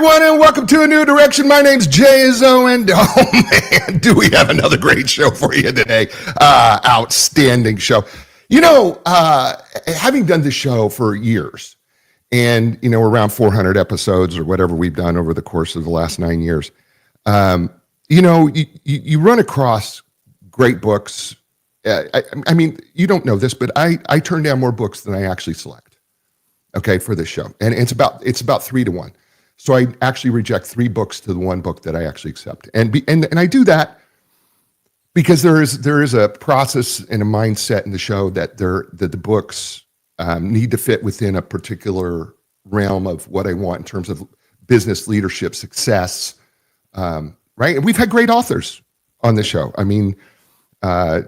everyone, and welcome to A New Direction. My name's Jay-Zo, and oh man, do we have another great show for you today. Outstanding show. Having done this show for years, and, around 400 episodes or whatever we've done over the course of the last 9 years, you run across great books. I mean, you don't know this, but I turn down more books than I actually select, okay, for this show. And it's about 3-1. So I actually reject 3 books to the 1 book that I actually accept. And I do that because there is a process and a mindset in the show that the books need to fit within a particular realm of what I want in terms of business leadership, success, right? And we've had great authors on the show. I mean, John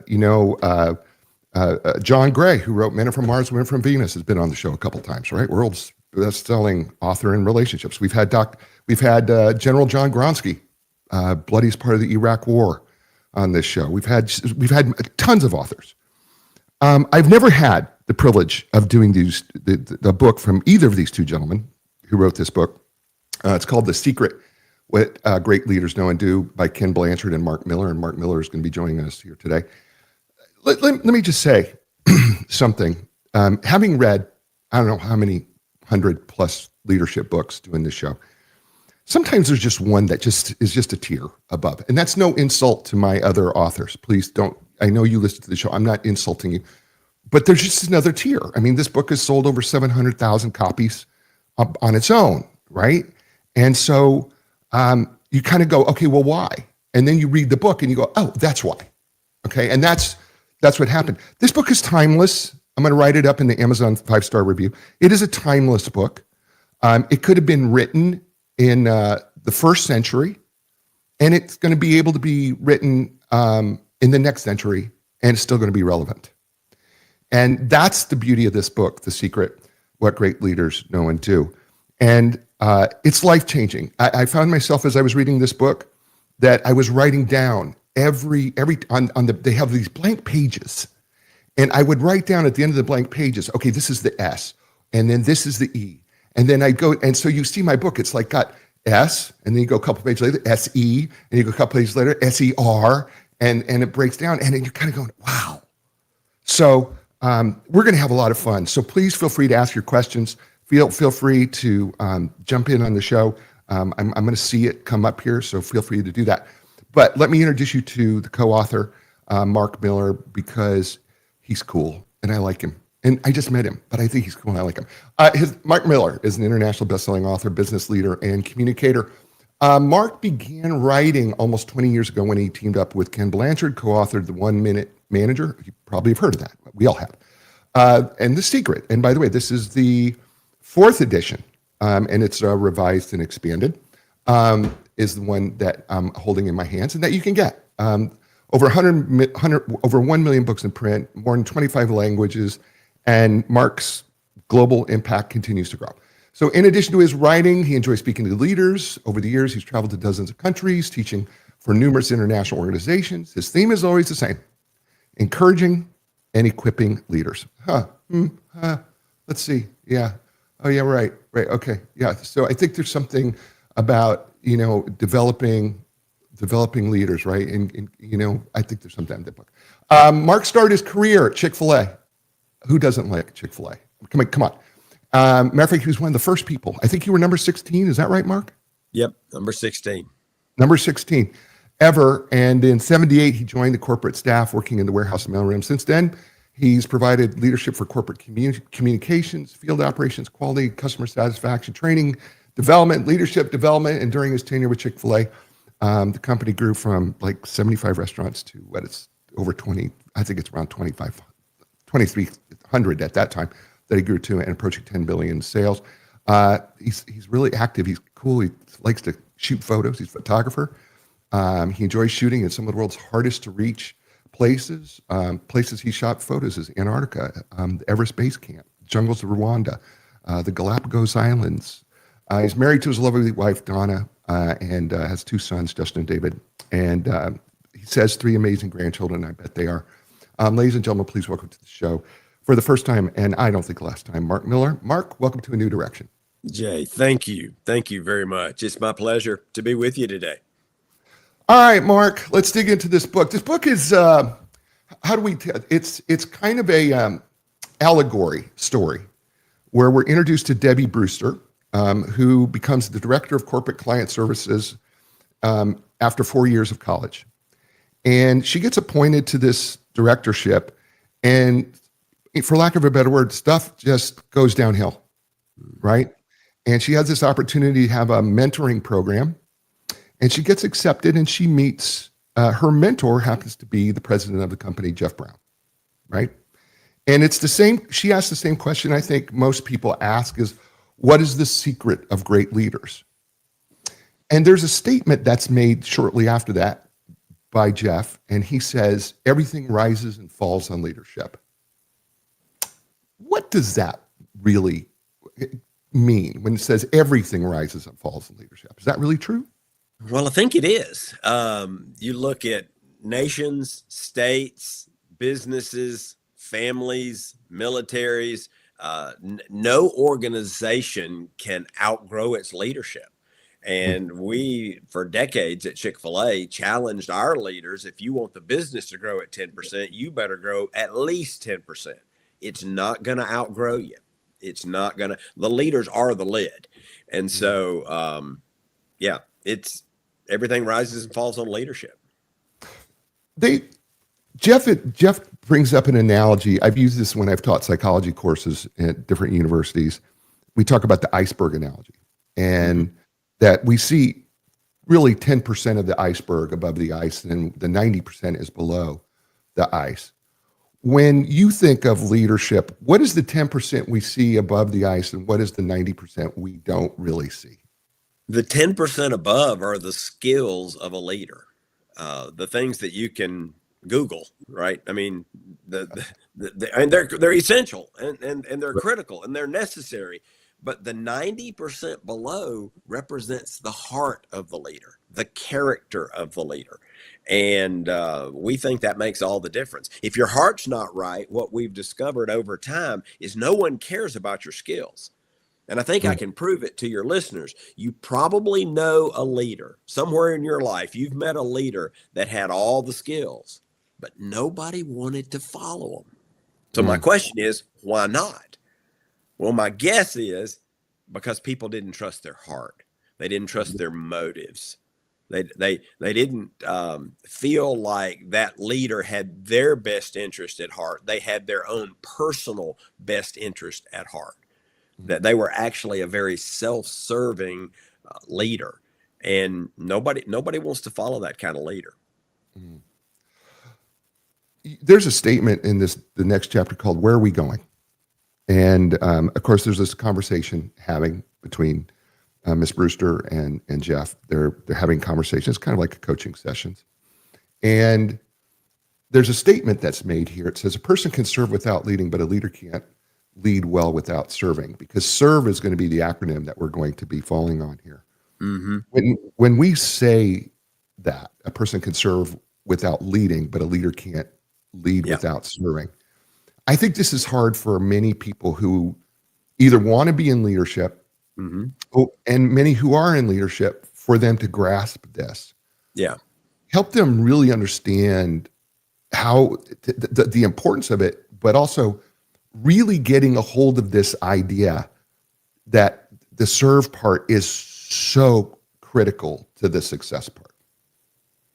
Gray, who wrote Men Are From Mars, Women From Venus, has been on the show a couple times, right? World's best-selling author in relationships. We've had General John Gronsky, bloodiest part of the Iraq War, on this show. We've had tons of authors. I've never had the privilege of doing the book from either of these two gentlemen who wrote this book. It's called The Secret: What Great Leaders Know and Do by Ken Blanchard and Mark Miller. And Mark Miller is going to be joining us here today. Let me just say something. Having read, I don't know how many 100+ leadership books doing this show, sometimes there's just one that is just a tier above. And that's no insult to my other authors. Please don't. I know you listen to the show. I'm not insulting you. But there's just another tier. I mean, this book has sold over 700,000 copies on its own, right? And so you kind of go, okay, well, why? And then you read the book and you go, oh, that's why. Okay, and that's what happened. This book is timeless. I'm going to write it up in the Amazon 5-star review. It is a timeless book. It could have been written in the first century, and it's going to be able to be written in the next century, and it's still going to be relevant. And that's the beauty of this book, The Secret: What Great Leaders Know and Do. And it's life-changing. I found myself, as I was reading this book, that I was writing down they have these blank pages. And I would write down at the end of the blank pages, okay, this is the S, and then this is the E. And then I'd go, and so you see my book, it's like got S, and then you go a couple pages later, SE, and you go a couple pages later, SER, and it breaks down, and then you're kind of going, wow. So we're going to have a lot of fun. So please feel free to ask your questions. Feel free to jump in on the show. I'm going to see it come up here, so feel free to do that. But let me introduce you to the co-author, Mark Miller, because he's cool, and I like him. And I just met him, but I think he's cool, and I like him. Mark Miller is an international best-selling author, business leader, and communicator. Mark began writing almost 20 years ago when he teamed up with Ken Blanchard, co-authored The 1 Minute Manager. You probably have heard of that. We all have. And The Secret. And by the way, this is the 4th edition, and it's revised and expanded, is the one that I'm holding in my hands and that you can get. Over 1 million books in print, more than 25 languages, and Mark's global impact continues to grow. So in addition to his writing, he enjoys speaking to leaders. Over the years, he's traveled to dozens of countries, teaching for numerous international organizations. His theme is always the same: encouraging and equipping leaders. Let's see. Yeah. Oh, yeah, right. Okay. Yeah. So I think there's something about, developing leaders, right? And I think there's something in that book. Mark started his career at Chick-fil-A. Who doesn't like Chick-fil-A? Come on. Matter of fact, he was one of the first people. I think you were number 16. Is that right, Mark? Yep, number 16. Number 16 ever. And in 78, he joined the corporate staff working in the warehouse and mailroom. Since then, he's provided leadership for corporate communications, field operations, quality, customer satisfaction, training, development, leadership development. And during his tenure with Chick-fil-A, the company grew from like 75 restaurants to what it's over 20. I think it's around 2,300 at that time that he grew to, and approaching 10 billion in sales. He's really active. He's cool. He likes to shoot photos. He's a photographer. He enjoys shooting in some of the world's hardest to reach places. Places he shot photos is Antarctica, the Everest Base Camp, jungles of Rwanda, the Galapagos Islands. He's married to his lovely wife, Donna, and has 2 sons, Justin and David. And he says 3 amazing grandchildren. I bet they are. Ladies and gentlemen, please welcome to the show for the first time, and I don't think last time, Mark Miller. Mark, welcome to A New Direction. Jay, thank you. Thank you very much. It's my pleasure to be with you today. All right, Mark, let's dig into this book. This book is how do we it's kind of a allegory story where we're introduced to Debbie Brewster, who becomes the director of corporate client services after 4 years of college. And she gets appointed to this directorship, and for lack of a better word, stuff just goes downhill, right? And she has this opportunity to have a mentoring program, and she gets accepted, and she meets her mentor happens to be the president of the company, Jeff Brown, right? And it's the same, she asked the same question I think most people ask is, what is the secret of great leaders? And there's a statement that's made shortly after that by Jeff, and he says, everything rises and falls on leadership. What does that really mean when it says everything rises and falls in leadership? Is that really true? Well, I think it is. You look at nations, states, businesses, families, militaries. No organization can outgrow its leadership. And we, for decades at Chick-fil-A, challenged our leaders, if you want the business to grow at 10%, you better grow at least 10%. It's not going to outgrow you. It's not going to, the leaders are the lid. And so, yeah, it's everything rises and falls on leadership. Jeff brings up an analogy. I've used this when I've taught psychology courses at different universities. We talk about the iceberg analogy, and that we see really 10% of the iceberg above the ice, and the 90% is below the ice. When you think of leadership, what is the 10% we see above the ice, and what is the 90% we don't really see? The 10% above are the skills of a leader, the things that you can Google, right? I mean, and they're essential and they're critical and they're necessary. But the 90% below represents the heart of the leader, the character of the leader. And we think that makes all the difference. If your heart's not right, what we've discovered over time is no one cares about your skills. And I think I can prove it to your listeners. You probably know a leader somewhere in your life. You've met a leader that had all the skills, but nobody wanted to follow them. So my question is, why not? Well, my guess is because people didn't trust their heart. They didn't trust their motives. They didn't feel like that leader had their best interest at heart. They had their own personal best interest at heart. That they were actually a very self-serving leader, and nobody wants to follow that kind of leader. There's a statement in the next chapter called "Where Are We Going?" And of course, there's this conversation having between Miss Brewster and Jeff. They're having conversations, kind of like coaching sessions. And there's a statement that's made here. It says, a person can serve without leading, but a leader can't lead well without serving, because serve is going to be the acronym that we're going to be falling on here. When we say that a person can serve without leading, but a leader can't lead without serving, I think this is hard for many people who either want to be in leadership and many who are in leadership, for them to grasp this. Yeah. Help them really understand how the importance of it, but also really getting a hold of this idea that the serve part is so critical to the success part.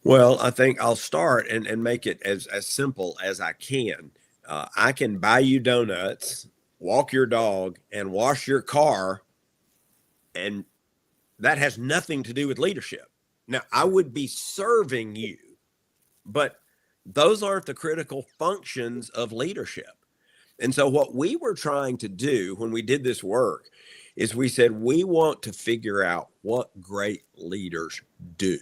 Well, I think I'll start and make it as simple as I can. I can buy you donuts, walk your dog, and wash your car, and that has nothing to do with leadership. Now, I would be serving you, but those aren't the critical functions of leadership. And so what we were trying to do when we did this work is we said, we want to figure out what great leaders do.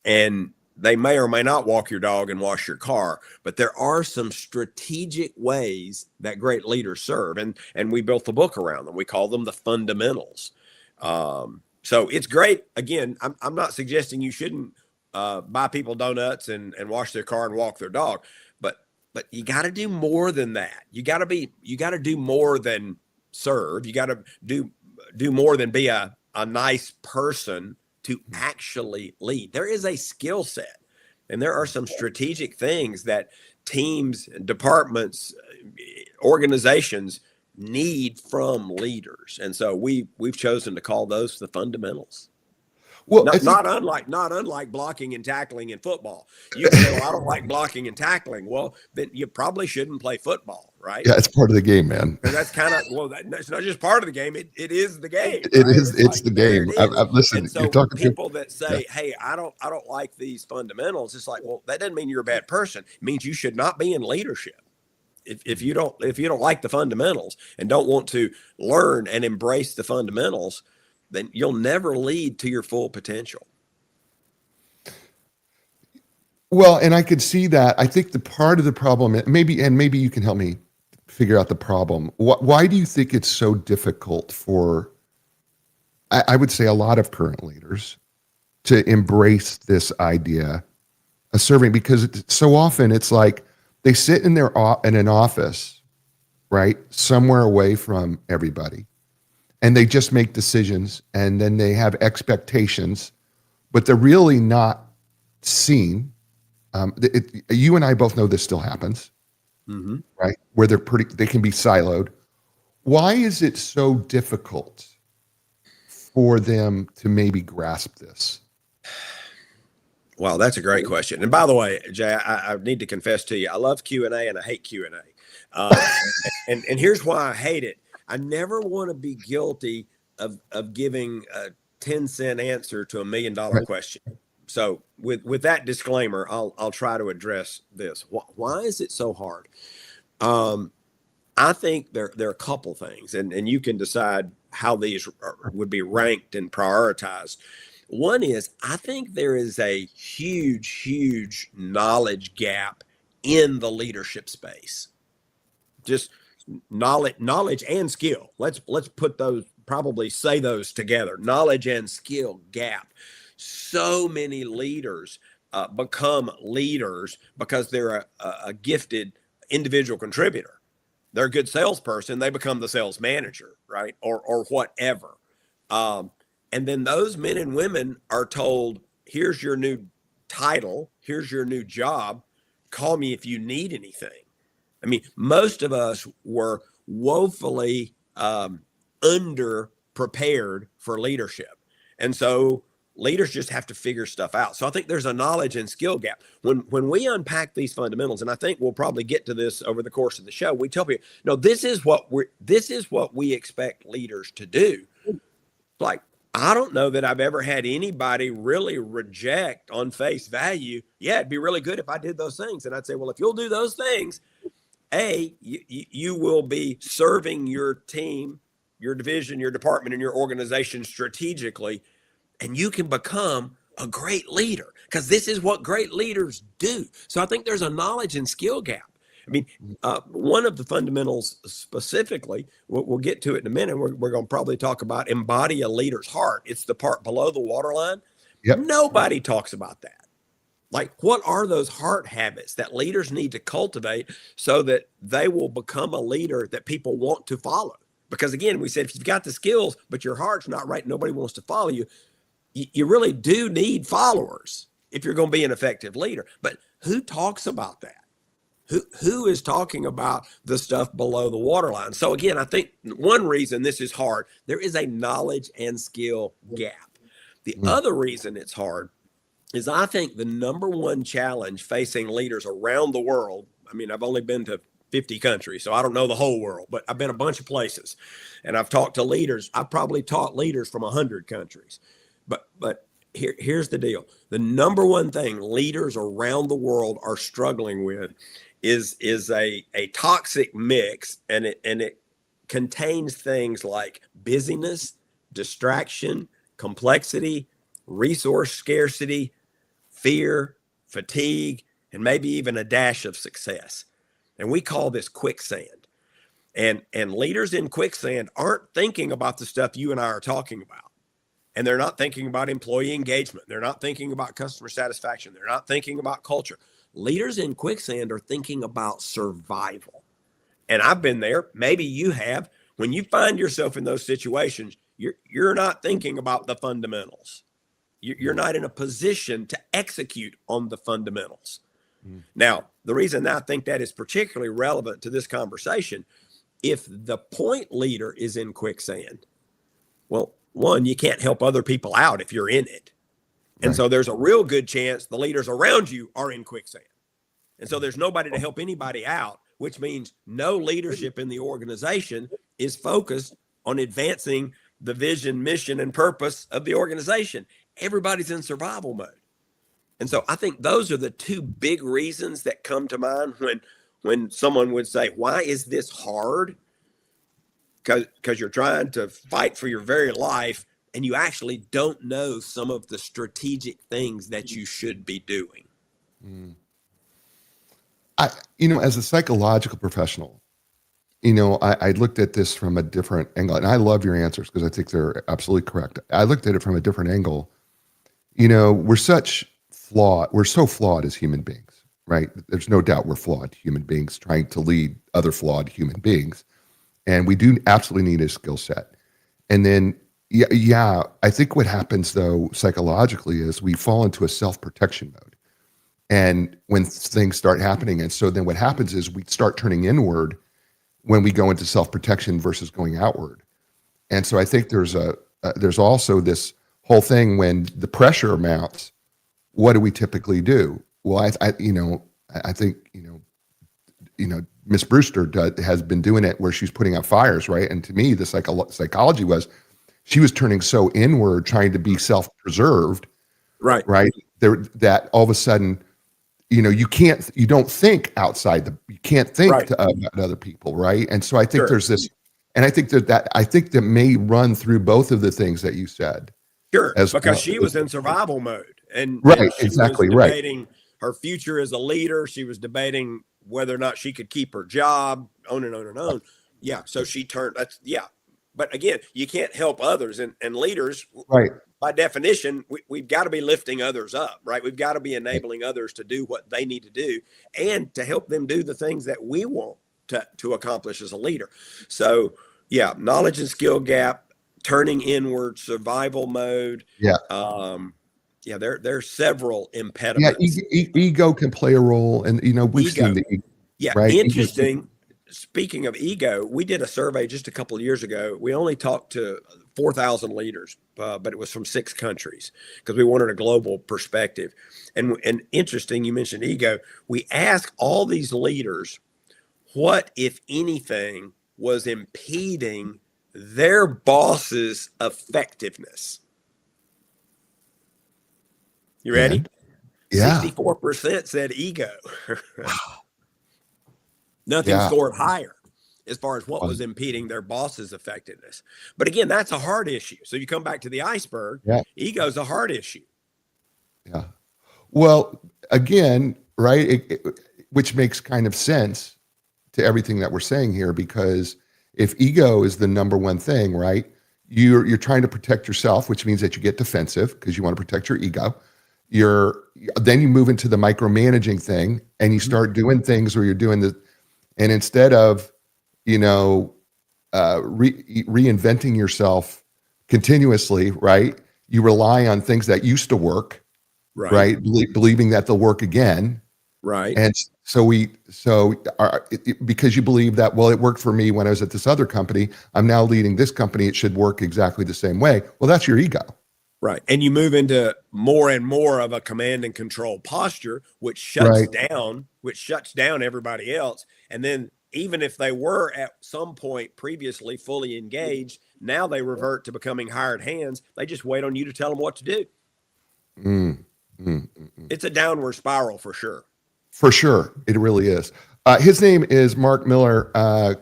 And they may or may not walk your dog and wash your car, but there are some strategic ways that great leaders serve. And we built the book around them. We call them the fundamentals. So it's great. Again, I'm not suggesting you shouldn't buy people donuts and wash their car and walk their dog, but you got to do more than that. You got to do more than serve. You got to do do more than be a nice person to actually lead. There is a skill set, and there are some strategic things that teams, departments, organizations need from leaders. And so we've chosen to call those the fundamentals. Well, Not unlike blocking and tackling in football. You can say, well, I don't like blocking and tackling. Well, then you probably shouldn't play football, right? yeah, it's part of the game, man. Because that's kind of, well, that's not just part of the game. It is the game. It Right? is. It's like, the game. Listen, and so you're talking people that yeah. say, hey, I don't like these fundamentals. It's like, well, that doesn't mean you're a bad person. It means you should not be in leadership. If you don't like the fundamentals and don't want to learn and embrace the fundamentals, then you'll never lead to your full potential. Well, and I could see that. I think the part of the problem, maybe you can help me figure out the problem. Why do you think it's so difficult for, I would say, a lot of current leaders to embrace this idea of serving? Because so often it's like they sit in an office, right, somewhere away from everybody, and they just make decisions, and then they have expectations, but they're really not seen. You and I both know this still happens, right? Where they can be siloed. Why is it so difficult for them to maybe grasp this? Well, that's a great question. And by the way, Jay, I need to confess to you, I love Q&A and I hate Q&A. And here's why I hate it. I never want to be guilty of giving a 10-cent answer to $1 million question. So with that disclaimer, I'll try to address this. Why is it so hard? I think there are a couple things, and you can decide how these would be ranked and prioritized. One is, I think there is a huge knowledge gap in the leadership space. Just knowledge and skill. Let's put those, probably say those together. Knowledge and skill gap. So many leaders become leaders because they're a gifted individual contributor. They're a good salesperson. They become the sales manager, right? Or whatever. And then those men and women are told, here's your new title. Here's your new job. Call me if you need anything. I mean, most of us were woefully under prepared for leadership. And so leaders just have to figure stuff out. So I think there's a knowledge and skill gap. When we unpack these fundamentals, and I think we'll probably get to this over the course of the show, we tell people, no, this is what we expect leaders to do. Like, I don't know that I've ever had anybody really reject on face value. Yeah, it'd be really good if I did those things. And I'd say, well, if you'll do those things, you will be serving your team, your division, your department, and your organization strategically, and you can become a great leader, because this is what great leaders do. So I think there's a knowledge and skill gap. I mean, one of the fundamentals specifically, we'll get to it in a minute. We're going to probably talk about embody a leader's heart. It's the part below the waterline. Yep. Nobody talks about that. Like, what are those heart habits that leaders need to cultivate so that they will become a leader that people want to follow? Because again, we said, if you've got the skills, but your heart's not right, nobody wants to follow you, you really do need followers if you're going to be an effective leader. But who talks about that? Who is talking about the stuff below the waterline? So again, I think one reason this is hard, there is a knowledge and skill gap. The other reason it's hard is, I think the number one challenge facing leaders around the world, I mean, I've only been to 50 countries, so I don't know the whole world, but I've been a bunch of places, and I've talked to leaders. I've probably taught leaders from 100 countries. But here's the deal. The number one thing leaders around the world are struggling with is a toxic mix, and it contains things like busyness, distraction, complexity, resource scarcity, fear, fatigue, and maybe even a dash of success. And we call this quicksand. And leaders in quicksand aren't thinking about the stuff you and I are talking about. And they're not thinking about employee engagement. They're not thinking about customer satisfaction. They're not thinking about culture. Leaders in quicksand are thinking about survival. And I've been there. Maybe you have. When you find yourself in those situations, you're not thinking about the fundamentals. You're not in a position to execute on the fundamentals. Now, the reason I think that is particularly relevant to this conversation, if the point leader is in quicksand, well, one, you can't help other people out if you're in it. And Right. so there's a real good chance the leaders around you are in quicksand. And so there's nobody to help anybody out, which means no leadership in the organization is focused on advancing the vision, mission, and purpose of the organization. Everybody's in survival mode. And so I think those are the two big reasons that come to mind when someone would say, why is this hard? Because you're trying to fight for your very life and you actually don't know some of the strategic things that you should be doing. As a psychological professional, I looked at this from a different angle, and I love your answers because I think they're absolutely correct. I looked at it from a different angle. We're so flawed as human beings, right? There's no doubt we're flawed human beings trying to lead other flawed human beings. And we do absolutely need a skill set. And then, I think what happens though, psychologically, is we fall into a self-protection mode. And when things start happening, and so then what happens is we start turning inward when we go into self-protection versus going outward. And so I think there's also this whole thing when the pressure mounts, what do we typically do? Well, I think Miss Brewster has been doing it where she's putting out fires, right? And to me, the psychology was she was turning so inward, trying to be self-preserved, right? That all of a sudden, you don't think outside you can't think about other people, right? And so I think there's this, and I think that may run through both of the things that you said. Sure, because she was in survival mode, and she exactly was debating her future as a leader. She was debating whether or not she could keep her job, on and on and on. Yeah, so she turned. But again, you can't help others, and leaders, right? By definition, we've got to be lifting others up, right? We've got to be enabling others to do what they need to do, and to help them do the things that we want to accomplish as a leader. So, knowledge and skill gap, turning inward, survival mode. There's several impediments. Ego can play a role, and we've seen the ego. Right? Interesting. Speaking of ego, we did a survey just a couple of years ago. We only talked to 4,000 leaders, but it was from 6 countries because we wanted a global perspective. And interesting, you mentioned ego. We asked all these leaders, what, if anything, was impeding their boss's effectiveness? You ready? Yeah. 64% said ego. Nothing scored higher as far as what was impeding their boss's effectiveness. But again, that's a hard issue. So you come back to the iceberg. Ego's a hard issue. Yeah. Well, again, right, which makes kind of sense to everything that we're saying here, because if ego is the number one thing, right, you're trying to protect yourself, which means that you get defensive because you want to protect your ego. Then you move into the micromanaging thing, and you start doing things where you're doing the, and instead of, reinventing yourself continuously, right, you rely on things that used to work, right? Believing that they'll work again. Right. And because you believe that, well, it worked for me when I was at this other company, I'm now leading this company, it should work exactly the same way. Well, that's your ego. Right. And you move into more and more of a command and control posture, which shuts down everybody else. And then even if they were at some point previously fully engaged, now they revert to becoming hired hands. They just wait on you to tell them what to do. It's a downward spiral for sure. For sure. It really is. His name is Mark Miller,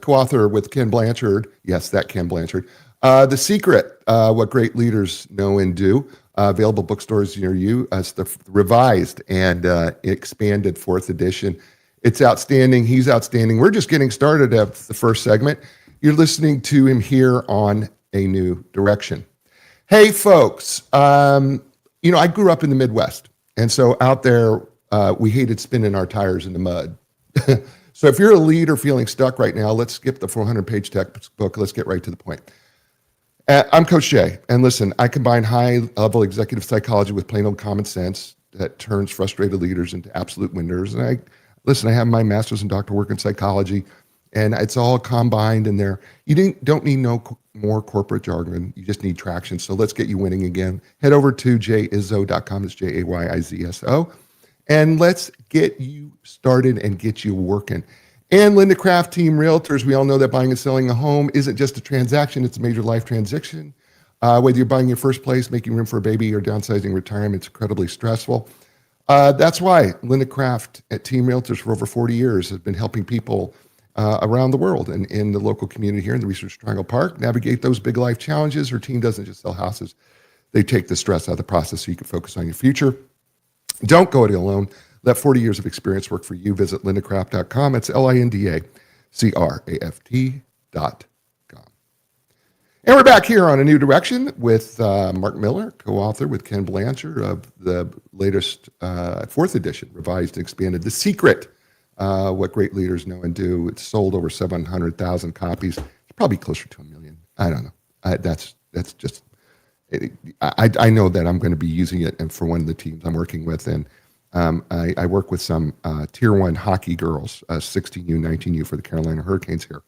co-author with Ken Blanchard. Yes, that Ken Blanchard. The Secret, What Great Leaders Know and Do. Available bookstores near you. It's the revised and expanded 4th edition. It's outstanding. He's outstanding. We're just getting started at the first segment. You're listening to him here on A New Direction. Hey, folks. I grew up in the Midwest. And so out there, we hated spinning our tires in the mud. So if you're a leader feeling stuck right now, let's skip the 400-page textbook. Let's get right to the point. I'm Coach Jay, and listen, I combine high-level executive psychology with plain old common sense that turns frustrated leaders into absolute winners. And I have my master's and doctoral work in psychology, and it's all combined in there. You don't need more corporate jargon. You just need traction. So let's get you winning again. Head over to jayizzo.com. It's JAYIZSO. And let's get you started and get you working. And Linda Craft Team Realtors, we all know that buying and selling a home isn't just a transaction, it's a major life transition. Whether you're buying your first place, making room for a baby, or downsizing retirement, it's incredibly stressful. That's why Linda Craft at Team Realtors for over 40 years has been helping people around the world and in the local community here in the Research Triangle Park navigate those big life challenges. Her team doesn't just sell houses, they take the stress out of the process so you can focus on your future. Don't go it alone. Let 40 years of experience work for you. Visit lindacraft.com. It's LINDACRAFT.com. And we're back here on A New Direction with Mark Miller, co-author with Ken Blanchard of the latest fourth edition, revised and expanded, The Secret, What Great Leaders Know and Do. It's sold over 700,000 copies. It's probably closer to 1 million. I don't know. That's just, I know that I'm going to be using it and for one of the teams I'm working with. And I work with some Tier 1 hockey girls, 16U, 19U for the Carolina Hurricanes here.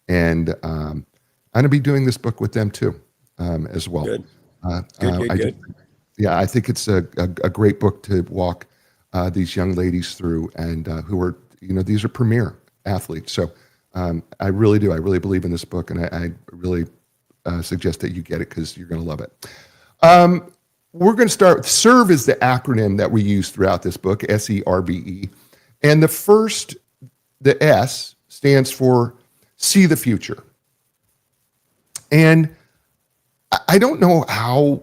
And I'm going to be doing this book with them too, as well. Good. Good. I think it's a great book to walk these young ladies through and who are, these are premier athletes. So I really do. I really believe in this book, and I really suggest that you get it because you're going to love it. We're going to start with SERVE is the acronym that we use throughout this book, SERVE. And the S stands for see the future. And I don't know how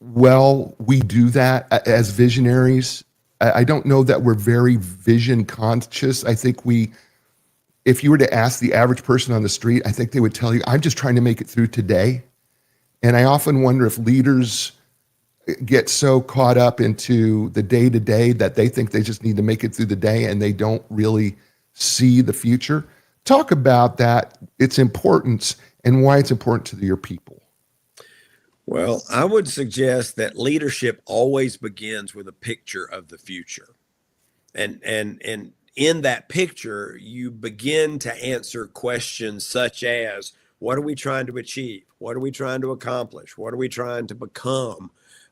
well we do that as visionaries. I don't know that we're very vision conscious. I think if you were to ask the average person on the street, I think they would tell you, I'm just trying to make it through today. And I often wonder if leaders get so caught up into the day-to-day that they think they just need to make it through the day and they don't really see the future. Talk about that, its importance, and why it's important to your people. Well, I would suggest that leadership always begins with a picture of the future. And in that picture, you begin to answer questions such as, what are we trying to achieve? What are we trying to accomplish? What are we trying to become?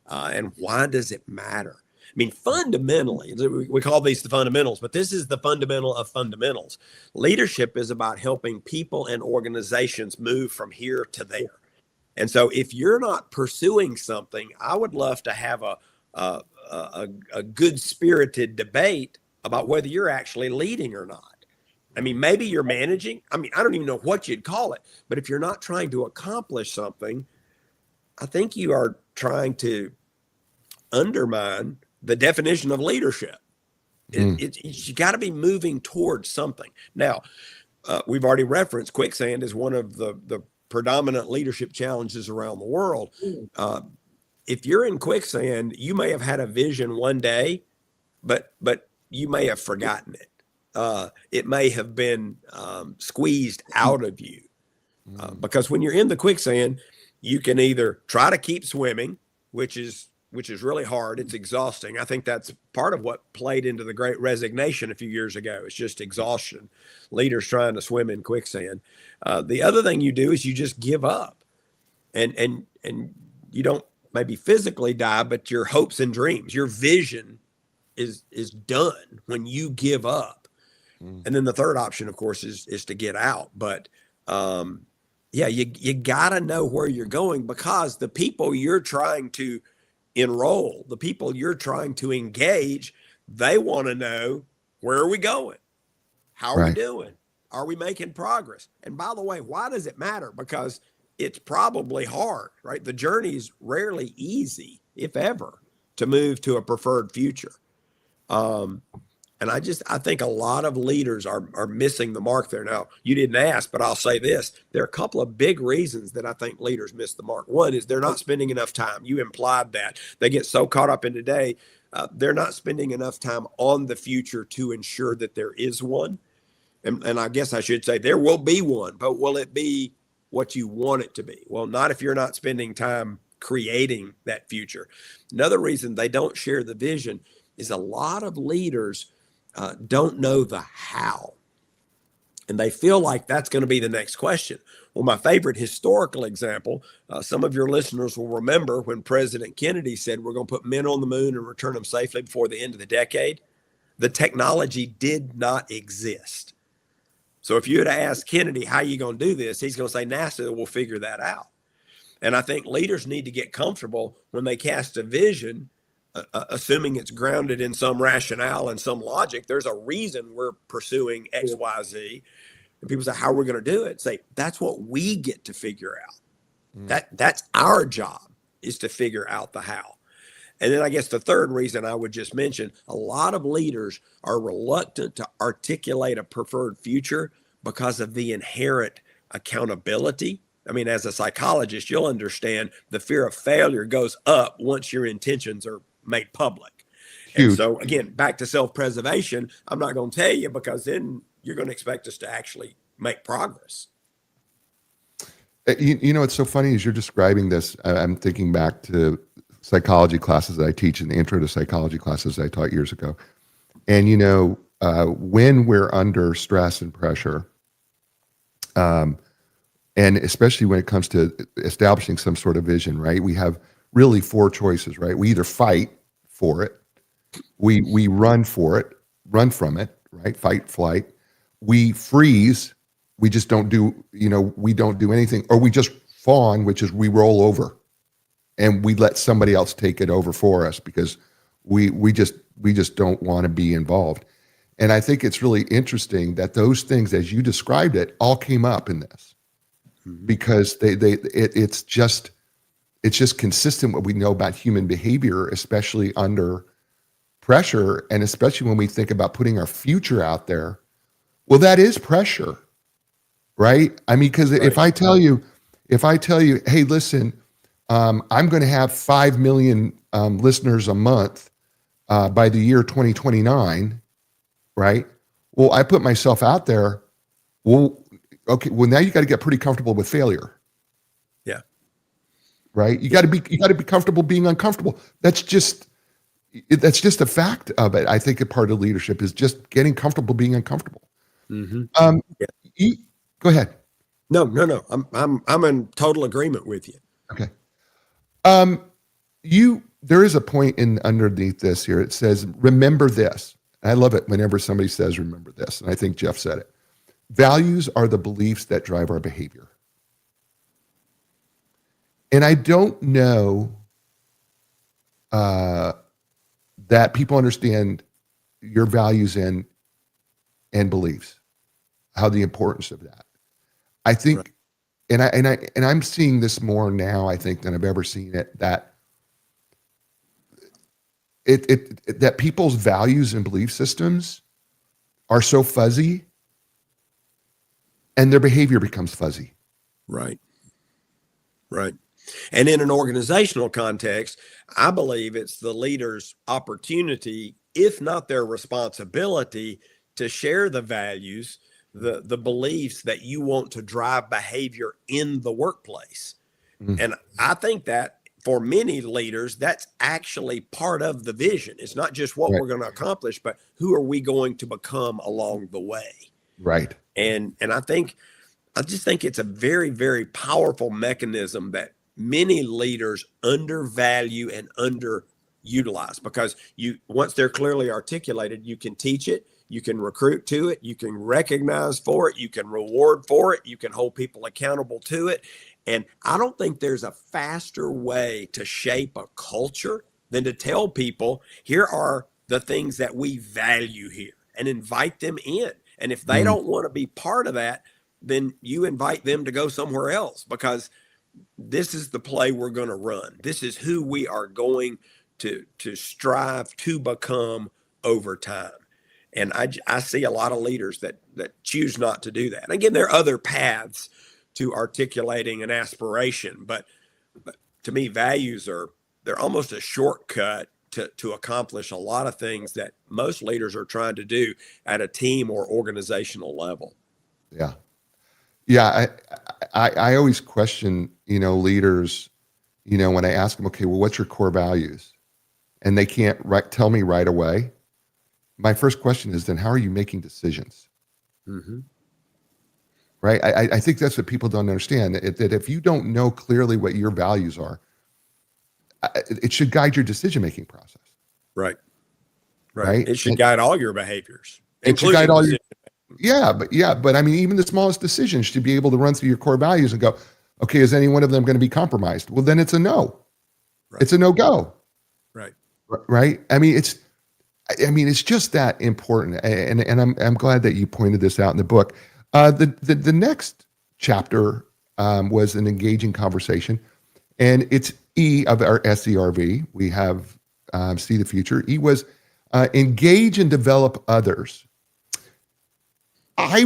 And why does it matter? I mean, fundamentally, we call these the fundamentals, but this is the fundamental of fundamentals. Leadership is about helping people and organizations move from here to there. And so if you're not pursuing something, I would love to have a good spirited debate about whether you're actually leading or not. I mean, maybe you're managing. I mean, I don't even know what you'd call it, but if you're not trying to accomplish something, I think you are trying to undermine the definition of leadership. You got to be moving towards something. Now, we've already referenced quicksand is one of the predominant leadership challenges around the world. If you're in quicksand, you may have had a vision one day, but you may have forgotten it. It may have been squeezed out of you. Because when you're in the quicksand, you can either try to keep swimming, which is really hard. It's exhausting. I think that's part of what played into the Great Resignation a few years ago. It's just exhaustion. Leaders trying to swim in quicksand. The other thing you do is you just give up, and you don't maybe physically die, but your hopes and dreams, your vision is done when you give up. And then the third option, of course, is to get out. But you got to know where you're going, because the people you're trying to enroll, the people you're trying to engage, they want to know, where are we going? How are we doing? Are we making progress? And by the way, why does it matter? Because it's probably hard, right? The journey is rarely easy, if ever, to move to a preferred future. And I think a lot of leaders are missing the mark there. Now, you didn't ask, but I'll say this. There are a couple of big reasons that I think leaders miss the mark. One is they're not spending enough time. You implied that. They get so caught up in today, they're not spending enough time on the future to ensure that there is one. And I guess I should say there will be one, but will it be what you want it to be. Well, not if you're not spending time creating that future. Another reason they don't share the vision is a lot of leaders don't know the how. And they feel like that's going to be the next question. Well, my favorite historical example, some of your listeners will remember when President Kennedy said we're going to put men on the moon and return them safely before the end of the decade. The technology did not exist. So if you had asked Kennedy, how are you going to do this? He's going to say NASA will figure that out. And I think leaders need to get comfortable when they cast a vision, assuming it's grounded in some rationale and some logic. There's a reason we're pursuing X, Y, Z. And people say, how are we going to do it? Say, that's what we get to figure out. That's our job, is to figure out the how. And then I guess the third reason I would just mention, a lot of leaders are reluctant to articulate a preferred future because of the inherent accountability. I mean, as a psychologist, you'll understand the fear of failure goes up once your intentions are made public. Huge. And so again, back to self-preservation, I'm not going to tell you, because then you're going to expect us to actually make progress. You know, it's so funny as you're describing this, I'm thinking back to psychology classes that I teach, in the intro to psychology classes I taught years ago. And, you know, when we're under stress and pressure, and especially when it comes to establishing some sort of vision, right? We have really four choices, right? We either fight for it, we run for it, run from it, right? Fight, flight. We freeze. We just don't do, you know, we don't do anything, or we just fawn, which is we roll over and we let somebody else take it over for us because we just don't want to be involved. And I think it's really interesting that those things, as you described it, all came up in this, because it's just consistent what we know about human behavior, especially under pressure, and especially when we think about putting our future out there. Well, that is pressure, right? I mean, because if I tell you, hey, listen, I'm going to have 5 million listeners a month by the year 2029, right? Well, I put myself out there. Well, okay. Well, now you got to get pretty comfortable with failure. Yeah. Right. You got to be comfortable being uncomfortable. That's just a fact of it. I think a part of leadership is just getting comfortable being uncomfortable. Yeah. Go ahead. No. I'm in total agreement with you. Okay. There is a point in underneath this here. It says, remember this. I love it whenever somebody says, remember this. And I think Jeff said it. Values are the beliefs that drive our behavior. And I don't know that people understand your values and beliefs, how the importance of that. I think, right. and I'm seeing this more now, I think, than I've ever seen it, that that people's values and belief systems are so fuzzy and their behavior becomes fuzzy. Right. And in an organizational context, I believe it's the leader's opportunity, if not their responsibility, to share the values, the beliefs that you want to drive behavior in the workplace. And I think that for many leaders, that's actually part of the vision. It's not just what we're going to accomplish, but who are we going to become along the way? Right. And I just think it's a very, very powerful mechanism that many leaders undervalue and underutilize, because once they're clearly articulated, you can teach it, you can recruit to it, you can recognize for it, you can reward for it, you can hold people accountable to it. And I don't think there's a faster way to shape a culture than to tell people, here are the things that we value here, and invite them in. And if they don't want to be part of that, then you invite them to go somewhere else, because this is the play we're going to run. This is who we are going to strive to become over time. And I see a lot of leaders that choose not to do that. And again, there are other paths to articulating an aspiration, but to me, values they're almost a shortcut to accomplish a lot of things that most leaders are trying to do at a team or organizational level. Yeah. Yeah. I always question, leaders, when I ask them, okay, well, what's your core values? And they can't tell me right away. My first question is, then how are you making decisions? Mm-hmm. Right? I think that's what people don't understand, that if you don't know clearly what your values are, it should guide your decision-making process. Right. Right. Right? It should guide all your behaviors, It should guide including all your, decision. but I mean, even the smallest decisions should be able to run through your core values and go, okay, is any one of them going to be compromised? Well, then it's a no. Right. It's a no-go. Right. Right. I mean, it's just that important. And I'm glad that you pointed this out in the book. The next chapter was an engaging conversation, and it's E of our SERV. We have see the future. E was engage and develop others. I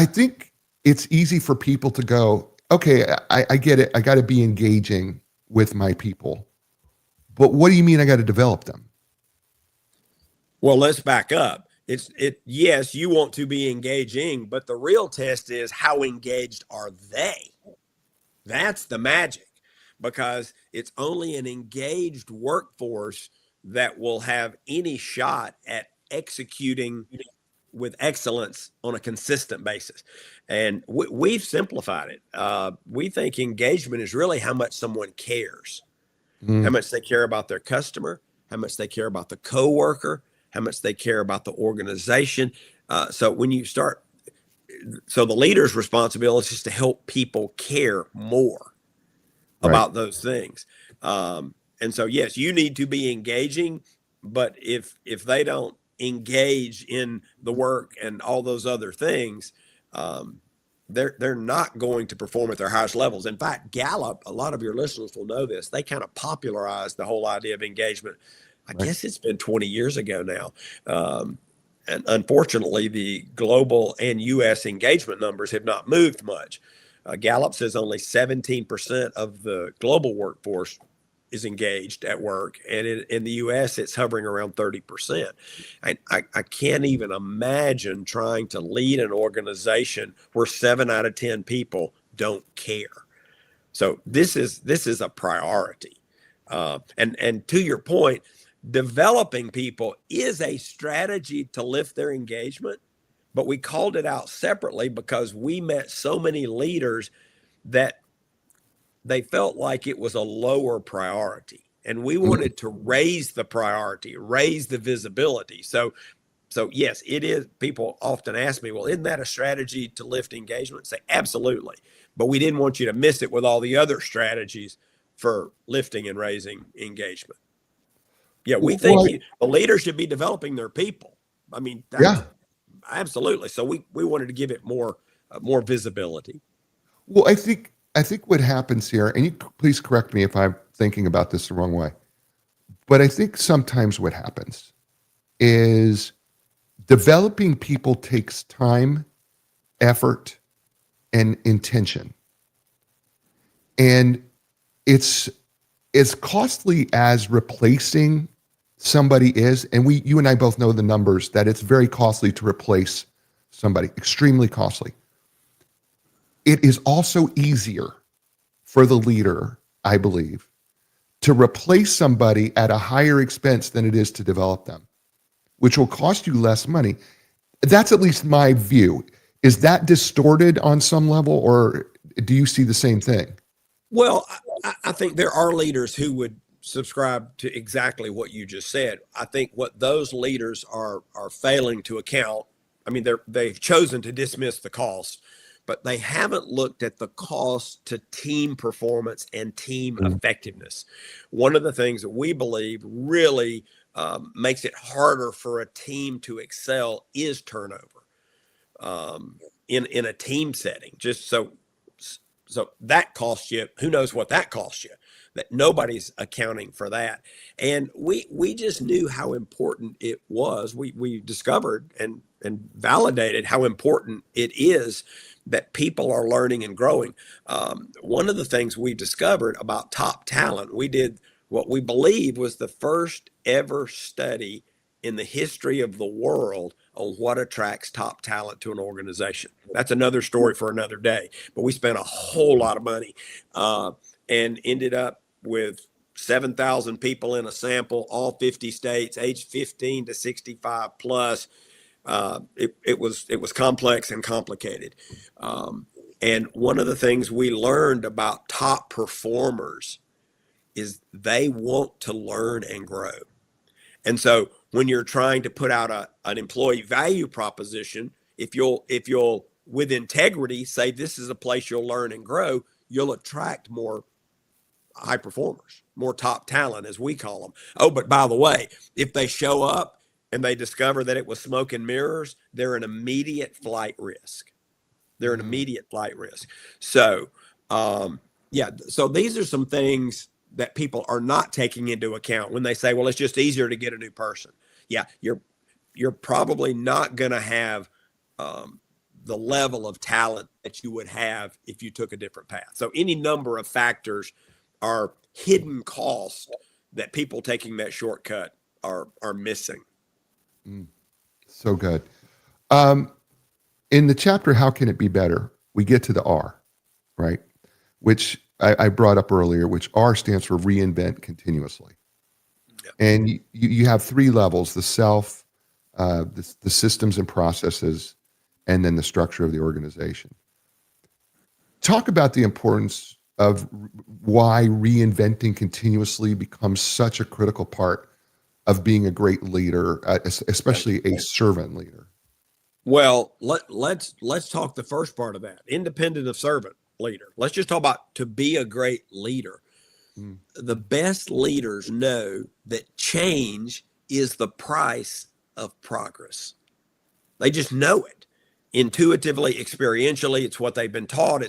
think it's easy for people to go, okay, I get it. I got to be engaging with my people. But what do you mean I got to develop them? Well, let's back up. Yes, you want to be engaging, but the real test is how engaged are they? That's the magic, because it's only an engaged workforce that will have any shot at executing with excellence on a consistent basis. And we've simplified it. We think engagement is really how much someone cares, how much they care about their customer, how much they care about the coworker, how much they care about the organization. So the leader's responsibility is to help people care more about those things. And so, yes, you need to be engaging, but if they don't engage in the work and all those other things, they're not going to perform at their highest levels. In fact, Gallup, a lot of your listeners will know this, they kind of popularized the whole idea of engagement. I guess it's been 20 years ago now. And unfortunately, the global and U.S. engagement numbers have not moved much. Gallup says only 17% of the global workforce is engaged at work. And in the U.S., it's hovering around 30%. I can't even imagine trying to lead an organization where 7 out of 10 people don't care. So this is a priority. And to your point, developing people is a strategy to lift their engagement, but we called it out separately because we met so many leaders that they felt like it was a lower priority, and we wanted to raise the priority, raise the visibility. So yes, it is. People often ask me, well, isn't that a strategy to lift engagement? Say, absolutely. But we didn't want you to miss it with all the other strategies for lifting and raising engagement. Yeah, we think the leaders should be developing their people. I mean, absolutely. So we wanted to give it more visibility. Well, I think what happens here, and you please correct me if I'm thinking about this the wrong way, but I think sometimes what happens is developing people takes time, effort, and intention. And it's as costly as replacing somebody is, and you and I both know the numbers, that it's very costly to replace somebody, extremely costly. It is also easier for the leader, I believe, to replace somebody at a higher expense than it is to develop them, which will cost you less money. That's at least my view. Is that distorted on some level, or do you see the same thing? Well, I think there are leaders who would subscribe to exactly what you just said. I think what those leaders are failing to account, I mean, they've chosen to dismiss the cost, but they haven't looked at the cost to team performance and team effectiveness. One of the things that we believe really makes it harder for a team to excel is turnover in a team setting. Just so that costs you, who knows what that costs you, that nobody's accounting for that. And we just knew how important it was. We discovered and validated how important it is that people are learning and growing. One of the things we discovered about top talent, we did what we believe was the first ever study in the history of the world on what attracts top talent to an organization. That's another story for another day. But we spent a whole lot of money and ended up with 7,000 people in a sample, all 50 states, aged 15 to 65 plus. It was complex and complicated. And one of the things we learned about top performers is they want to learn and grow. And so when you're trying to put out an employee value proposition, if you'll with integrity say this is a place you'll learn and grow, you'll attract more high performers, more top talent, as we call them. Oh, but by the way, if they show up and they discover that it was smoke and mirrors, they're an immediate flight risk. They're an immediate flight risk. So, so these are some things that people are not taking into account when they say, well, it's just easier to get a new person. Yeah, you're probably not going to have the level of talent that you would have if you took a different path. So any number of factors are hidden costs that people taking that shortcut are missing. So good. In the chapter, How Can It Be Better? We get to the R, right? Which I brought up earlier, which R stands for reinvent continuously. Yep. And you have three levels: the self, the systems and processes, and then the structure of the organization. Talk about the importance of why reinventing continuously becomes such a critical part of being a great leader, especially a servant leader. Well, let's talk the first part of that, independent of servant leader. Let's just talk about to be a great leader. The best leaders know that change is the price of progress. They just know it intuitively, experientially. It's what they've been taught.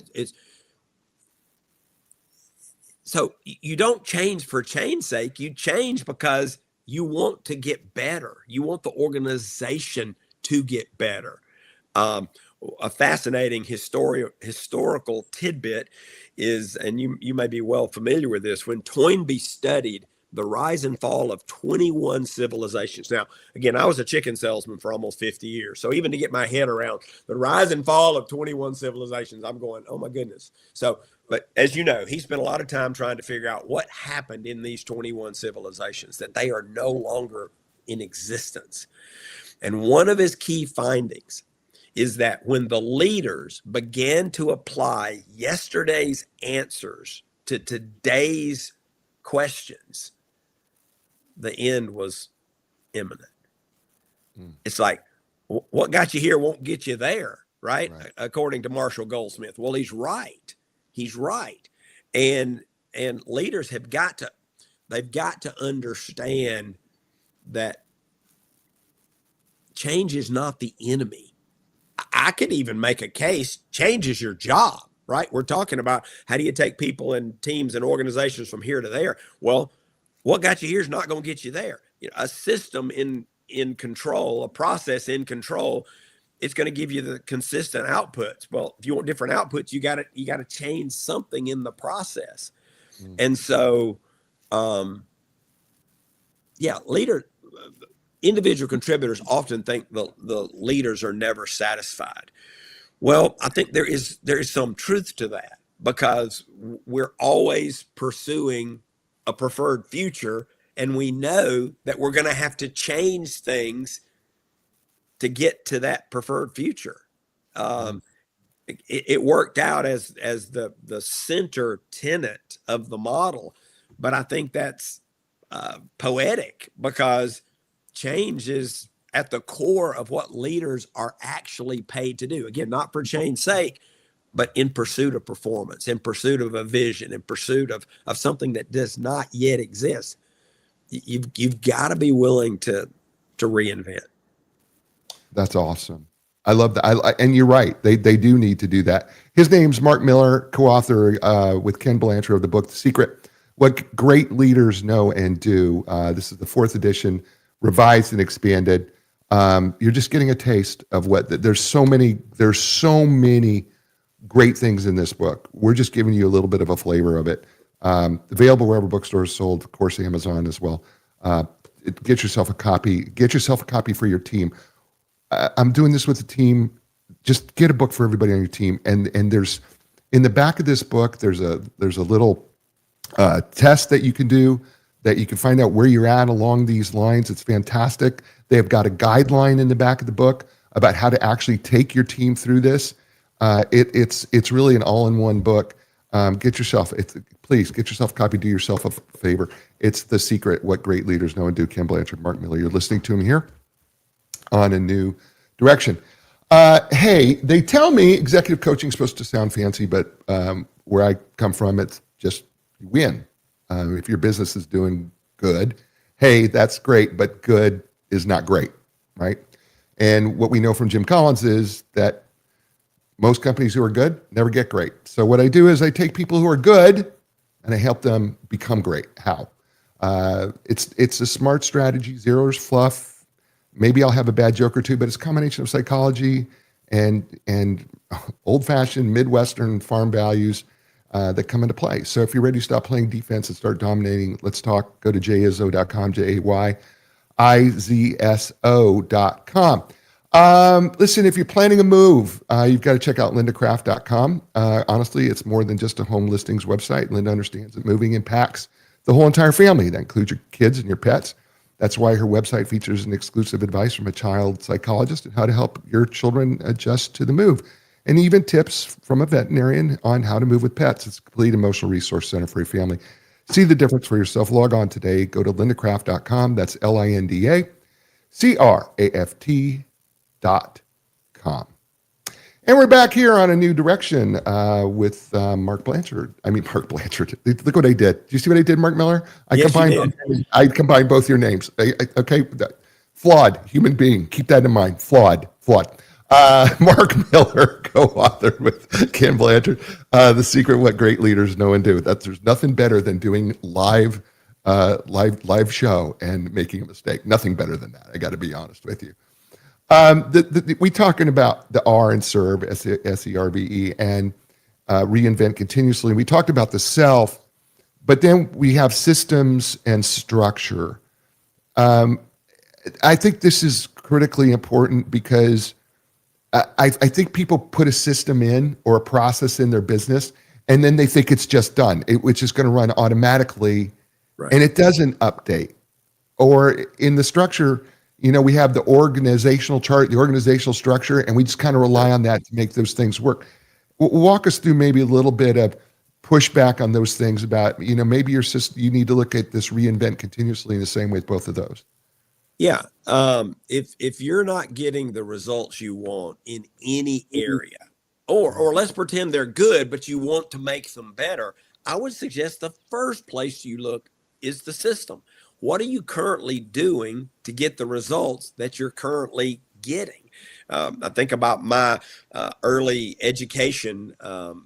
So you don't change for change's sake. You change because you want to get better. You want the organization to get better. A fascinating historical tidbit is, and you may be well familiar with this, when Toynbee studied the rise and fall of 21 civilizations. Now, again, I was a chicken salesman for almost 50 years. So even to get my head around the rise and fall of 21 civilizations, I'm going, oh my goodness. So, but as you know, he spent a lot of time trying to figure out what happened in these 21 civilizations, that they are no longer in existence. And one of his key findings is that when the leaders began to apply yesterday's answers to today's questions, the end was imminent. It's like, what got you here won't get you there, right? According to Marshall Goldsmith. Well, he's right. He's right. And leaders they've got to understand that change is not the enemy. I could even make a case, change is your job, right? We're talking about how do you take people and teams and organizations from here to there? Well, what got you here is not going to get you there. A system in control, a process in control, it's going to give you the consistent outputs. Well, if you want different outputs, you got to change something in the process. And so, individual contributors often think the leaders are never satisfied. Well, I think there is some truth to that, because we're always pursuing a preferred future, and we know that we're going to have to change things to get to that preferred future. It worked out as the center tenet of the model, but I think that's poetic, because change is at the core of what leaders are actually paid to do. Again, not for change's sake, but in pursuit of performance, in pursuit of a vision, in pursuit of something that does not yet exist. You've got to be willing to reinvent. That's awesome. I love that. And you're right. They do need to do that. His name's Mark Miller, co-author with Ken Blanchard of the book, The Secret: What Great Leaders Know and Do. This is the 4th edition, revised and expanded. You're just getting a taste of there's so many great things in this book. We're just giving you a little bit of a flavor of it. Available wherever bookstores sold, of course, Amazon as well. Get yourself a copy. Get yourself a copy for your team. I'm doing this with the team. Just get a book for everybody on your team. And there's in the back of this book, there's a little test that you can do that you can find out where you're at along these lines. It's fantastic. They've got a guideline in the back of the book about how to actually take your team through this. It's really an all-in-one book. Please get yourself a copy. Do yourself a favor. It's The Secret: What Great Leaders Know and Do. Ken Blanchard, Mark Miller. You're listening to him here on A New Direction. Hey, they tell me executive coaching is supposed to sound fancy, but where I come from, it's just you win. If your business is doing good, hey, that's great, but good is not great, right? And what we know from Jim Collins is that most companies who are good never get great. So what I do is I take people who are good and I help them become great. How? It's a smart strategy. Zero is fluff. Maybe I'll have a bad joke or two, but it's a combination of psychology and old-fashioned Midwestern farm values that come into play. So if you're ready to stop playing defense and start dominating, let's talk. Go to jayizzo.com, JAYIZSO.com. Listen, if you're planning a move, you've got to check out lindacraft.com. Honestly, it's more than just a home listings website. Linda understands that moving impacts the whole entire family. That includes your kids and your pets. That's why her website features an exclusive advice from a child psychologist on how to help your children adjust to the move, and even tips from a veterinarian on how to move with pets. It's a complete emotional resource center for your family. See the difference for yourself. Log on today. Go to lindacraft.com. That's LINDACRAFT.com. And we're back here on A New Direction with Mark Blanchard. Mark Blanchard. Look what I did. Do you see what I did, Mark Miller? I combined both your names. Okay. Flawed human being. Keep that in mind. Flawed. Mark Miller, co-author with Ken Blanchard, The Secret: What Great Leaders Know and Do. There's nothing better than doing live show and making a mistake. Nothing better than that. I got to be honest with you. We talking about the R and serve, SERVE, and reinvent continuously. We talked about the self, but then we have systems and structure. I think this is critically important because I think people put a system in or a process in their business, and then they think it's just done, which is going to run automatically, right. And it doesn't update. Or in the structure, we have the organizational chart, the organizational structure, and we just kind of rely on that to make those things work. Walk us through maybe a little bit of pushback on those things about, maybe your system, you need to look at this reinvent continuously in the same way with both of those. Yeah. If you're not getting the results you want in any area, or let's pretend they're good, but you want to make them better, I would suggest the first place you look is the system. What are you currently doing to get the results that you're currently getting? I think about my early education.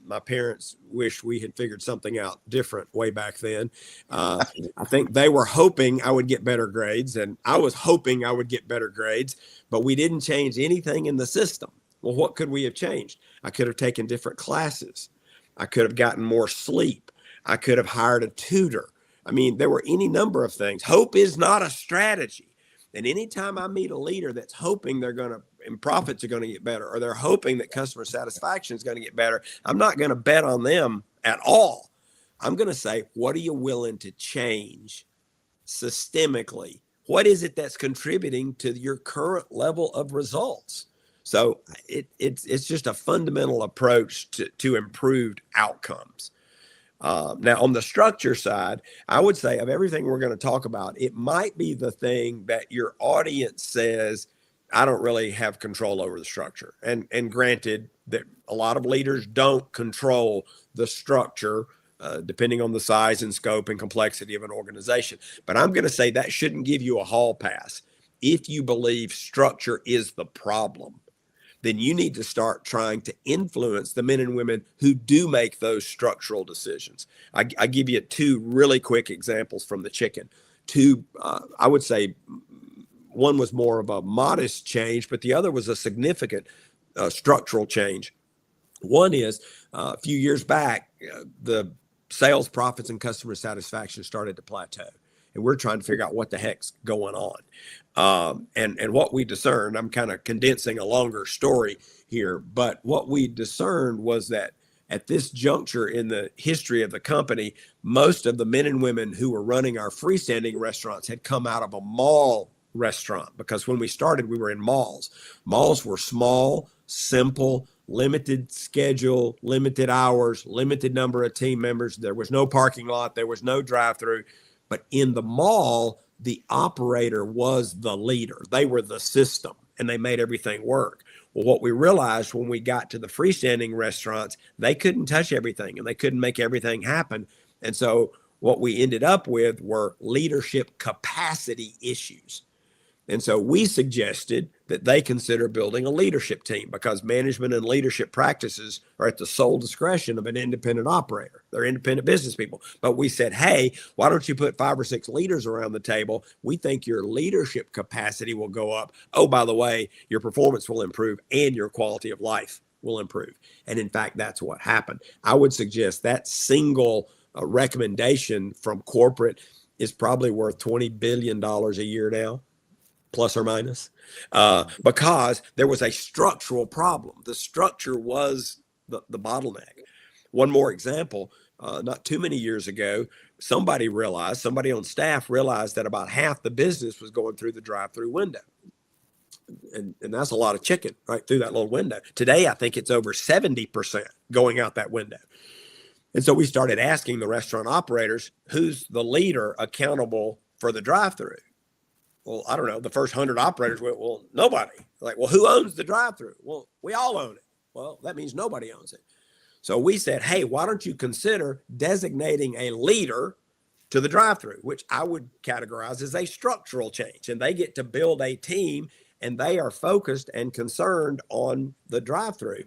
My parents wish we had figured something out different way back then. I think they were hoping I would get better grades, and I was hoping I would get better grades, but we didn't change anything in the system. Well, what could we have changed? I could have taken different classes. I could have gotten more sleep. I could have hired a tutor. There were any number of things. Hope is not a strategy. And anytime I meet a leader that's hoping and profits are going to get better, or they're hoping that customer satisfaction is going to get better, I'm not going to bet on them at all. I'm going to say, what are you willing to change systemically? What is it that's contributing to your current level of results? So it's just a fundamental approach to improved outcomes. Now, on the structure side, I would say of everything we're going to talk about, it might be the thing that your audience says, I don't really have control over the structure. And granted that a lot of leaders don't control the structure, depending on the size and scope and complexity of an organization. But I'm going to say that shouldn't give you a hall pass. If you believe structure is the problem, then you need to start trying to influence the men and women who do make those structural decisions. I give you two really quick examples from the chicken. I would say one was more of a modest change, but the other was a significant structural change. One is a few years back, the sales profits and customer satisfaction started to plateau. and we're trying to figure out what the heck's going on. And what we discerned, I'm kind of condensing a longer story here, but what we discerned was that at this juncture in the history of the company, most of the men and women who were running our freestanding restaurants had come out of a mall restaurant, because when we started, we were in malls. Malls were small, simple, limited schedule, limited hours, limited number of team members. There was no parking lot. There was no drive-through. But in the mall, the operator was the leader. They were the system, and they made everything work. Well, what we realized when we got to the freestanding restaurants, they couldn't touch everything and they couldn't make everything happen. And so what we ended up with were leadership capacity issues. And so we suggested that they consider building a leadership team, because management and leadership practices are at the sole discretion of an independent operator. They're independent business people. But we said, hey, why don't you put 5 or 6 leaders around the table? We think your leadership capacity will go up. Oh, by the way, your performance will improve and your quality of life will improve. And in fact, that's what happened. I would suggest that single recommendation from corporate is probably worth $20 billion a year now, plus or minus, because there was a structural problem. The structure was the bottleneck. One more example, not too many years ago, somebody on staff realized that about half the business was going through the drive-through window. And that's a lot of chicken right through that little window. Today, I think it's over 70% going out that window. And so we started asking the restaurant operators, who's the leader accountable for the drive-through? Well, I don't know. The first 100 operators went, well, nobody. Like, well, who owns the drive-through? Well, we all own it. Well, that means nobody owns it. So we said, hey, why don't you consider designating a leader to the drive-through, which I would categorize as a structural change. And they get to build a team, and they are focused and concerned on the drive-through.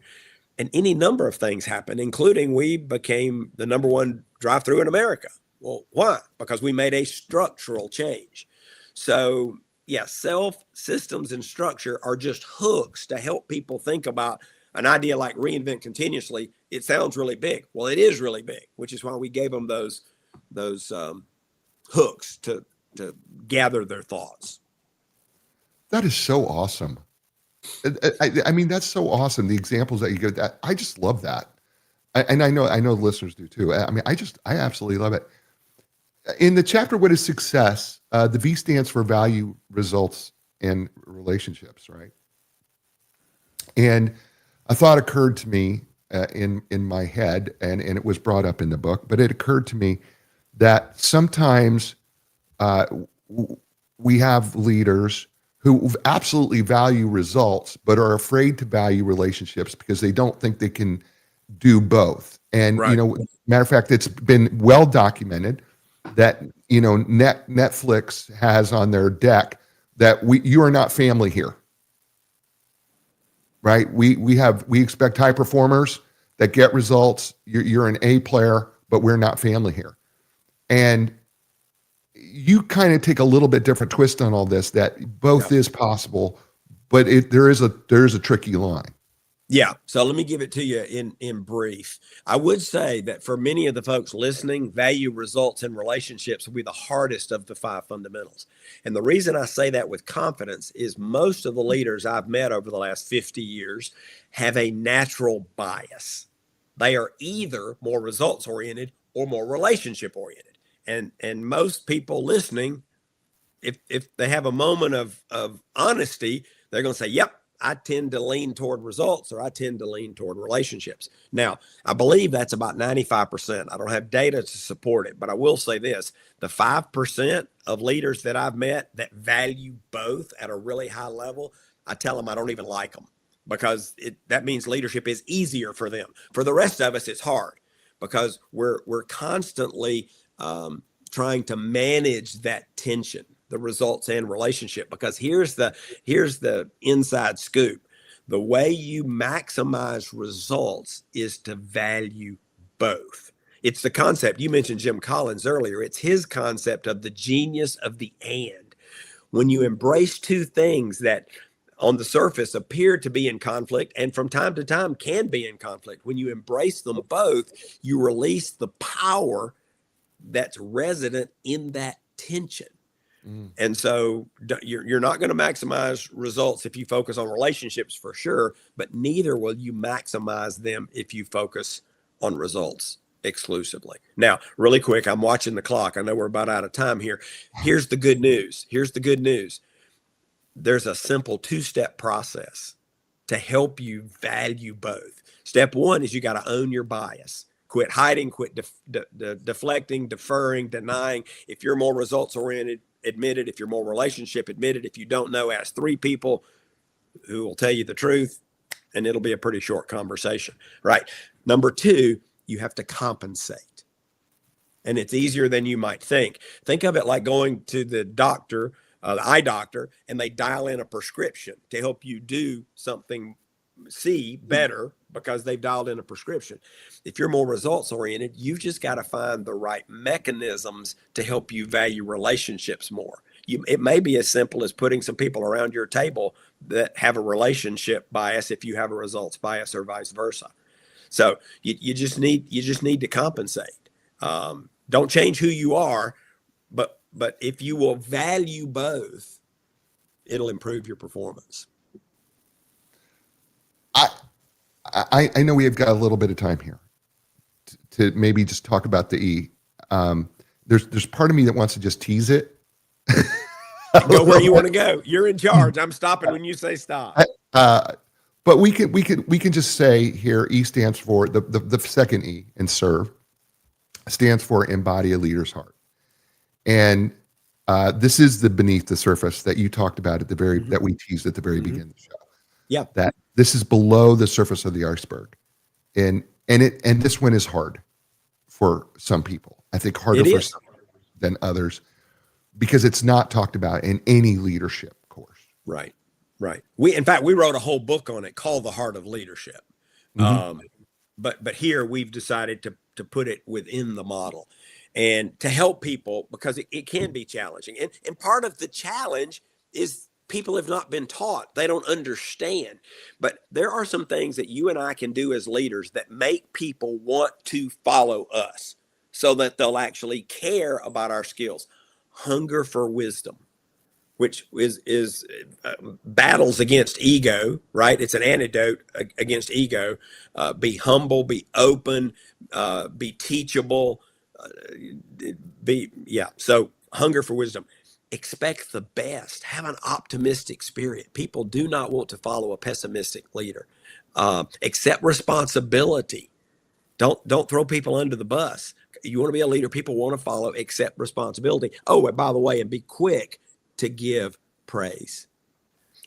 And any number of things happened, including we became the number 1 drive-through in America. Well, why? Because we made a structural change. So, yeah, self, systems, and structure are just hooks to help people think about an idea like reinvent continuously. It sounds really big. Well, it is really big, which is why we gave them those hooks to gather their thoughts. That is so awesome. I mean, that's so awesome. The examples that you give, that I just love that. And I know the listeners do too. I mean, I absolutely love it. In the chapter, What is Success? The V stands for value, results, and relationships, right? And a thought occurred to me in my head, and it was brought up in the book, but it occurred to me that sometimes we have leaders who absolutely value results, but are afraid to value relationships because they don't think they can do both. And, right. Matter of fact, it's been well documented that, Netflix has on their deck that you are not family here, right? We expect high performers that get results. You're an A player, but we're not family here. And you kind of take a little bit different twist on all this, that both is possible, but there is a tricky line. Yeah. So let me give it to you in brief. I would say that for many of the folks listening, value, results, and relationships will be the hardest of the 5 fundamentals. And the reason I say that with confidence is most of the leaders I've met over the last 50 years have a natural bias. They are either more results oriented or more relationship oriented. And most people listening, if they have a moment of honesty, they're going to say, yep, I tend to lean toward results, or I tend to lean toward relationships. Now, I believe that's about 95%. I don't have data to support it, but I will say this: the 5% of leaders that I've met that value both at a really high level, I tell them I don't even like them, because that means leadership is easier for them. For the rest of us, it's hard, because we're constantly trying to manage that tension, the results and relationship. Because here's the inside scoop: the way you maximize results is to value both. It's the concept you mentioned, Jim Collins, earlier. It's his concept of the genius of the and. When you embrace 2 things that on the surface appear to be in conflict, and from time to time can be in conflict, when you embrace them both, you release the power that's resident in that attention. Mm. And so you're not going to maximize results if you focus on relationships for sure, but neither will you maximize them if you focus on results exclusively. Now, really quick, I'm watching the clock. I know we're about out of time here. Here's the good news. Here's the good news. There's a simple 2-step process to help you value both. Step 1 is you got to own your bias. Quit hiding, quit deflecting, deferring, denying. If you're more results oriented, admit it. If you're more relationship, admit it. If you don't know, ask 3 people who will tell you the truth, and it'll be a pretty short conversation, right? Number 2, you have to compensate. And it's easier than you might think. Think of it like going to the doctor, the eye doctor, and they dial in a prescription to help you do something, see better, because they've dialed in a prescription. If you're more results oriented, you've just got to find the right mechanisms to help you value relationships more. It may be as simple as putting some people around your table that have a relationship bias if you have a results bias, or vice versa. So you just need to compensate. Don't change who you are, but if you will value both, it'll improve your performance. I know we have got a little bit of time here to maybe just talk about the E. There's part of me that wants to just tease it. Go where you want to go. You're in charge. I'm stopping when you say stop. But we can just say here, E stands for the second E in serve, stands for embody a leader's heart. And this is the beneath the surface that you talked about at the very, that we teased at the very beginning of the show. Yeah. That this is below the surface of the iceberg. And this one is hard for some people. I think harder for some than others, because it's not talked about in any leadership course. Right. In fact, we wrote a whole book on it called The Heart of Leadership. But here we've decided to put it within the model and to help people, because it can be challenging. And part of the challenge is people have not been taught. They don't understand. But there are some things that you and I can do as leaders that make people want to follow us so that they'll actually care about our skills. Hunger for wisdom, which is battles against ego, right? It's an antidote against ego. Be humble, be open, be teachable, So hunger for wisdom. Expect the best. Have an optimistic spirit. People do not want to follow a pessimistic leader. Accept responsibility. Don't throw people under the bus. You want to be a leader people want to follow. Accept responsibility. Oh, and by the way, and be quick to give praise.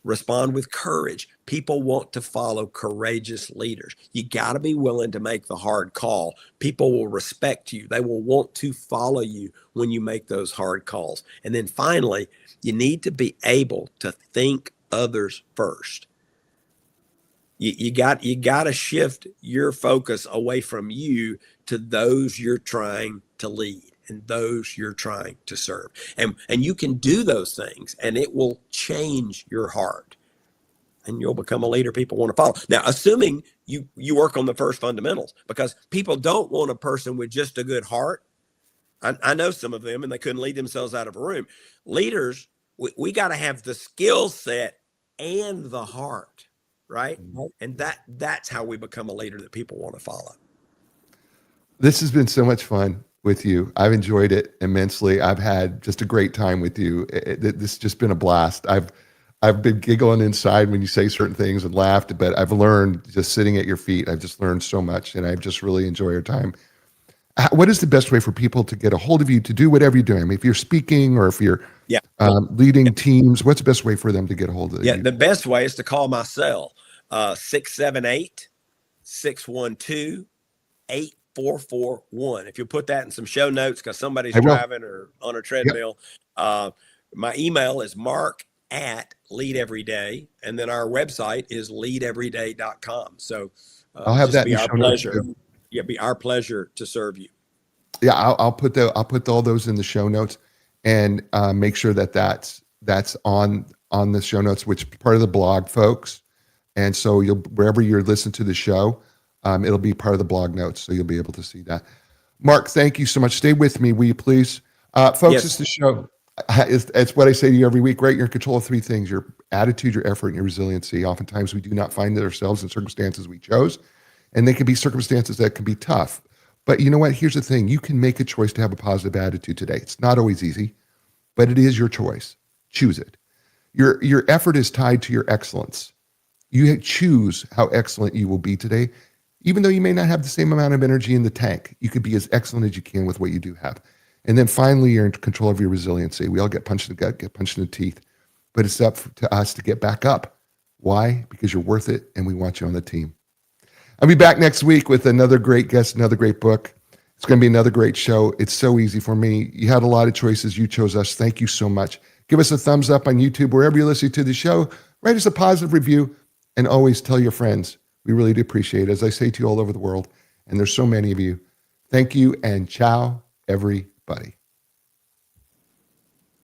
Respond with courage. People want to follow courageous leaders. You got to be willing to make the hard call. People will respect you. They will want to follow you when you make those hard calls. And then finally, you need to be able to think others first. You got to shift your focus away from you to those you're trying to lead and those you're trying to serve. And you can do those things, and it will change your heart, and you'll become a leader people want to follow. Now, assuming you work on the first fundamentals, because people don't want a person with just a good heart. I know some of them, and they couldn't lead themselves out of a room. Leaders, we got to have the skill set and the heart, right? And that's how we become a leader that people want to follow. This has been so much fun with you. I've enjoyed it immensely. I've had just a great time with you. This has just been a blast. I've been giggling inside when you say certain things and laughed, but I've learned just sitting at your feet. I've just learned so much, and I've just really enjoyed our time. What is the best way for people to get a hold of you, to do whatever you're doing? I mean, if you're speaking or if you're leading teams, what's the best way for them to get a hold of you? The best way is to call my cell, 678-612-8441. If you put that in some show notes, because somebody's driving or on a treadmill. My email is mark@leadeveryday, and then our website is leadeveryday.com. So I'll have that in the show notes. Yeah, be our pleasure to serve you. Yeah, I'll put all those in the show notes, and make sure that's on the show notes, which is part of the blog, folks. And so wherever you're listening to the show, it'll be part of the blog notes, so you'll be able to see that. Mark, thank you so much. Stay with me, will you please? Folks, Yes. it's the show. It's what I say to you every week, right? You're in control of three things: your attitude, your effort, and your resiliency. Oftentimes, we do not find ourselves in circumstances we chose, and they can be circumstances that can be tough. But you know what? Here's the thing: you can make a choice to have a positive attitude today. It's not always easy, but it is your choice. Choose it. Your effort is tied to your excellence. You choose how excellent you will be today. Even though you may not have the same amount of energy in the tank, you could be as excellent as you can with what you do have. And then finally, you're in control of your resiliency. We all get punched in the gut, get punched in the teeth, but it's up to us to get back up. Why? Because you're worth it, and we want you on the team. I'll be back next week with another great guest, another great book. It's going to be another great show. It's so easy for me. You had a lot of choices. You chose us. Thank you so much. Give us a thumbs up on YouTube, wherever you're listening to the show. Write us a positive review, and always tell your friends. We really do appreciate it, as I say to you all over the world, and there's so many of you. Thank you, and ciao, everybody.